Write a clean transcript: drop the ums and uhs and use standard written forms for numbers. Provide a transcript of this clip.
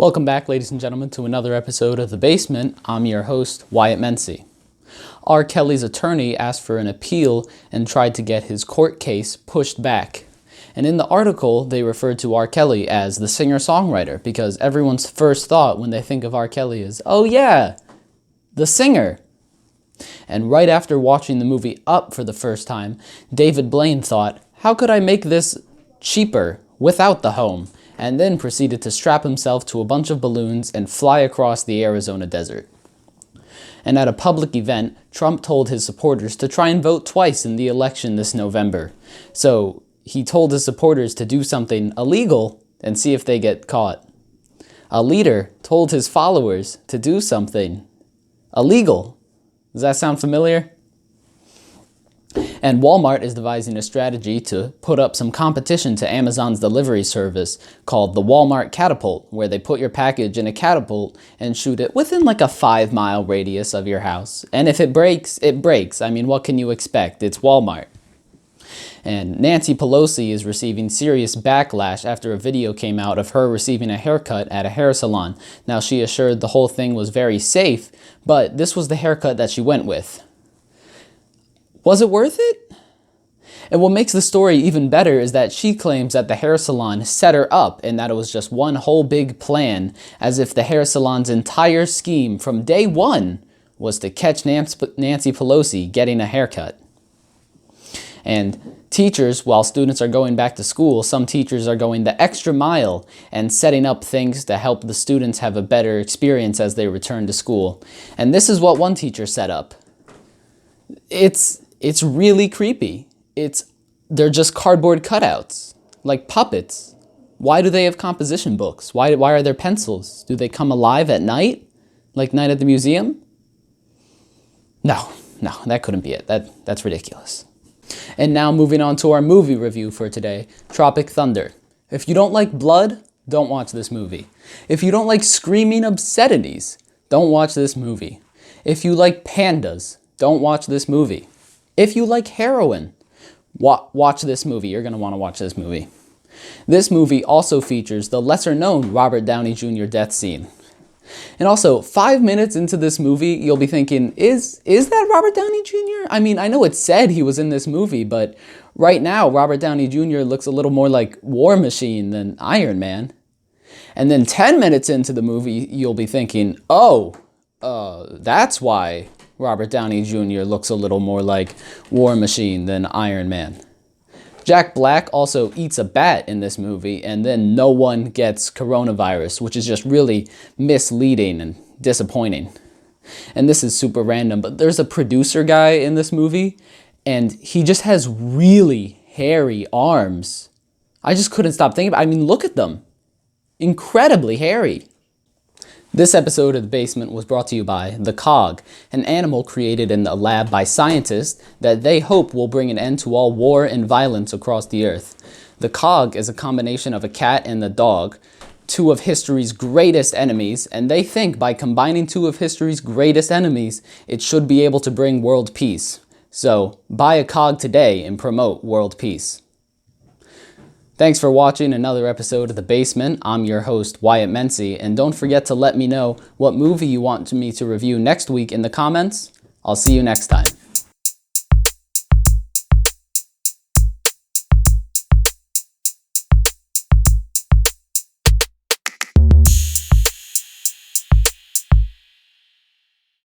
Welcome back, ladies and gentlemen, to another episode of The Basement. I'm your host, Wyatt Nancy. R. Kelly's attorney asked for an appeal and tried to get his court case pushed back. And in the article, they referred to R. Kelly as the singer-songwriter because everyone's first thought when they think of R. Kelly is, oh yeah, the singer. And right after watching the movie Up for the first time, David Blaine thought, how could I make this cheaper without the home? And then proceeded to strap himself to a bunch of balloons and fly across the Arizona desert. And at a public event, Trump told his supporters to try and vote twice in the election this November. So he told his supporters to do something illegal and see if they get caught. A leader told his followers to do something illegal. Does that sound familiar? And Walmart is devising a strategy to put up some competition to Amazon's delivery service called the Walmart Catapult, where they put your package in a catapult and shoot it within like a 5-mile radius of your house. And if it breaks, it breaks. I mean, what can you expect? It's Walmart. And Nancy Pelosi is receiving serious backlash after a video came out of her receiving a haircut at a hair salon. Now, she assured the whole thing was very safe, but this was the haircut that she went with. Was it worth it? And what makes the story even better is that she claims that the hair salon set her up and that it was just one whole big plan, as if the hair salon's entire scheme from day one was to catch Nancy Pelosi getting a haircut. And teachers, while students are going back to school, some teachers are going the extra mile and setting up things to help the students have a better experience as they return to school. And this is what one teacher set up. It's really creepy. They're just cardboard cutouts, like puppets. Why do they have composition books? Why are there pencils? Do they come alive at night, like Night at the Museum? No, that couldn't be it. That's ridiculous. And now moving on to our movie review for today, Tropic Thunder. If you don't like blood, don't watch this movie. If you don't like screaming obscenities, don't watch this movie. If you like pandas, don't watch this movie. If you like heroin, watch this movie. You're going to want to watch this movie. This movie also features the lesser-known Robert Downey Jr. death scene. And also, 5 minutes into this movie, you'll be thinking, is that Robert Downey Jr.? I mean, I know it said he was in this movie, but right now, Robert Downey Jr. looks a little more like War Machine than Iron Man. And then 10 minutes into the movie, you'll be thinking, that's why Robert Downey Jr. looks a little more like War Machine than Iron Man. Jack Black also eats a bat in this movie, and then no one gets coronavirus, which is just really misleading and disappointing. And this is super random, but there's a producer guy in this movie, and he just has really hairy arms. I just couldn't stop thinking about it. I mean, look at them. Incredibly hairy. This episode of The Basement was brought to you by the Cog, an animal created in a lab by scientists that they hope will bring an end to all war and violence across the earth. The Cog is a combination of a cat and a dog, two of history's greatest enemies, and they think by combining two of history's greatest enemies, it should be able to bring world peace. So, buy a Cog today and promote world peace. Thanks for watching another episode of The Basement. I'm your host, Wyatt Nancy, and don't forget to let me know what movie you want me to review next week in the comments. I'll see you next time.